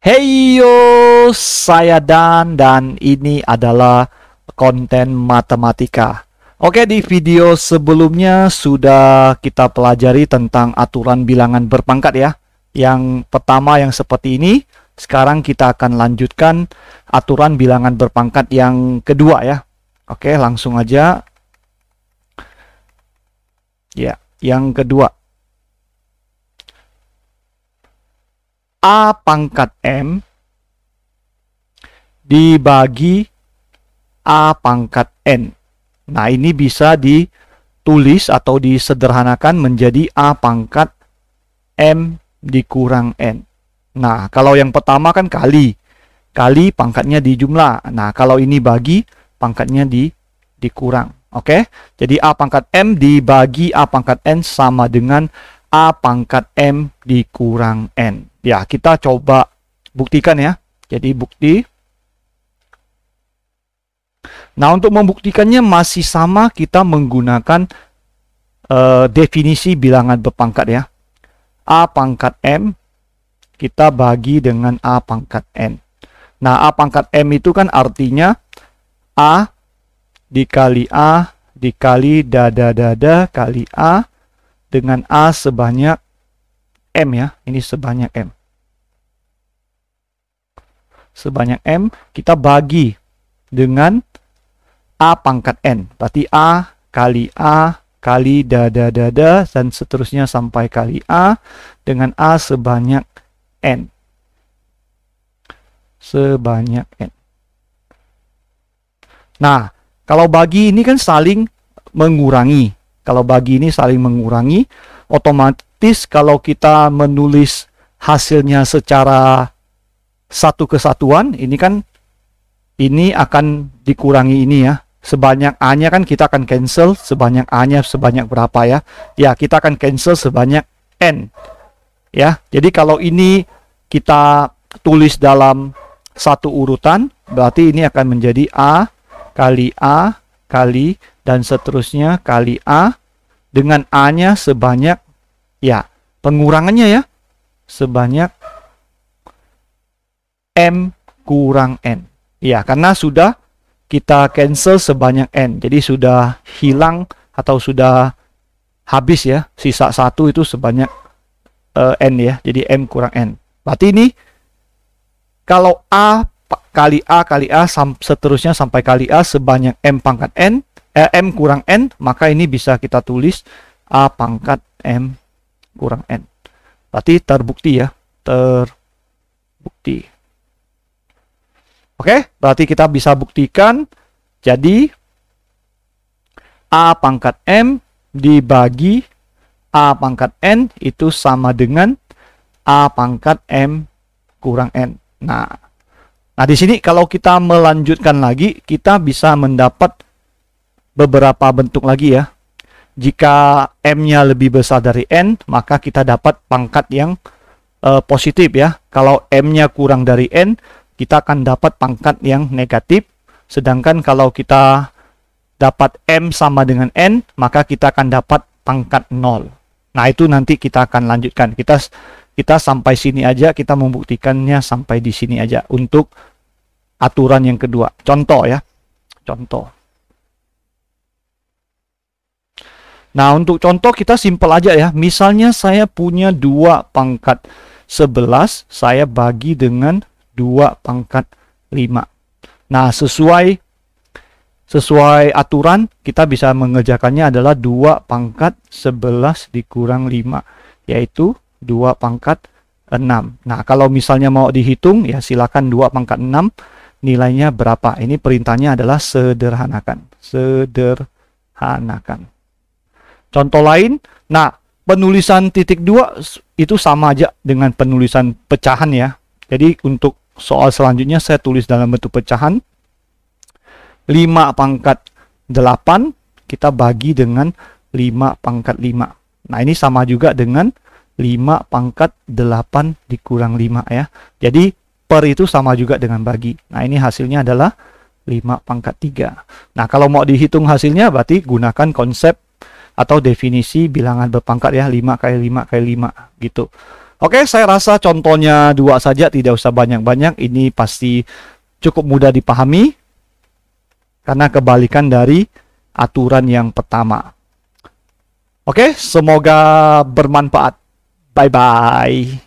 Heyo, saya Dan ini adalah konten matematika. Oke, di video sebelumnya sudah kita pelajari tentang aturan bilangan berpangkat ya. Yang pertama yang seperti ini. Sekarang kita akan lanjutkan aturan bilangan berpangkat yang kedua ya. Oke, langsung aja. Ya, yang kedua. A pangkat M dibagi A pangkat N. Nah, ini bisa ditulis atau disederhanakan menjadi A pangkat M dikurang N. Nah, kalau yang pertama kan kali. Kali pangkatnya dijumlah. Nah, kalau ini bagi, pangkatnya dikurang. Oke? Jadi A pangkat M dibagi A pangkat N sama dengan A pangkat M dikurang N. Ya, kita coba buktikan ya. Jadi bukti. Nah, untuk membuktikannya masih sama, kita menggunakan definisi bilangan berpangkat ya. A pangkat M kita bagi dengan A pangkat N. Nah, A pangkat M itu kan artinya A dikali dada kali A dengan A sebanyak M ya. Ini sebanyak M. Sebanyak M kita bagi dengan A pangkat N. Berarti A kali dada dan seterusnya sampai kali A dengan A sebanyak N. Sebanyak N. Nah, kalau bagi ini kan saling mengurangi. Kalau bagi ini saling mengurangi, otomatis kalau kita menulis hasilnya secara satu kesatuan, ini kan ini akan dikurangi ini ya. Sebanyak A-nya kan kita akan cancel, sebanyak A-nya sebanyak berapa ya? Ya, kita akan cancel sebanyak N. Ya, jadi kalau ini kita tulis dalam satu urutan, berarti ini akan menjadi A kali dan seterusnya kali A dengan A-nya sebanyak, ya, pengurangannya ya, sebanyak M kurang N. Ya, karena sudah kita cancel sebanyak N. Jadi sudah hilang atau sudah habis ya. Sisa satu itu sebanyak N ya. Jadi M kurang N. Berarti ini kalau A kali A seterusnya sampai kali A sebanyak M pangkat N, M kurang N, maka ini bisa kita tulis A pangkat M kurang N. Berarti terbukti ya. Terbukti. Oke, berarti kita bisa buktikan. Jadi A pangkat M dibagi A pangkat N itu sama dengan A pangkat M kurang N. Nah, di sini kalau kita melanjutkan lagi, kita bisa mendapat beberapa bentuk lagi ya. Jika M-nya lebih besar dari N, maka kita dapat pangkat yang positif ya. Kalau M-nya kurang dari N, kita akan dapat pangkat yang negatif. Sedangkan kalau kita dapat M sama dengan N, maka kita akan dapat pangkat 0. Nah, itu nanti kita akan lanjutkan. Kita sampai sini aja, kita membuktikannya sampai di sini aja untuk aturan yang kedua. Contoh ya. Contoh. Nah, untuk contoh kita simpel aja ya. Misalnya saya punya 2 pangkat 11, saya bagi dengan 2 pangkat 5. Nah, sesuai aturan, kita bisa mengerjakannya adalah 2 pangkat 11 dikurang 5, yaitu 2 pangkat 6. Nah, kalau misalnya mau dihitung, ya silakan 2 pangkat 6, nilainya berapa? Ini perintahnya adalah sederhanakan. Sederhanakan. Contoh lain, nah, penulisan titik 2 itu sama aja dengan penulisan pecahan ya. Jadi untuk soal selanjutnya saya tulis dalam bentuk pecahan. 5 pangkat 8 kita bagi dengan 5 pangkat 5. Nah, ini sama juga dengan 5 pangkat 8 dikurang 5 ya. Jadi per itu sama juga dengan bagi. Nah, ini hasilnya adalah 5 pangkat 3. Nah, kalau mau dihitung hasilnya berarti gunakan konsep atau definisi bilangan berpangkat ya, 5 kali 5 kali 5 gitu. Oke, saya rasa contohnya 2 saja, tidak usah banyak-banyak. Ini pasti cukup mudah dipahami karena kebalikan dari aturan yang pertama. Oke, semoga bermanfaat. Bye-bye.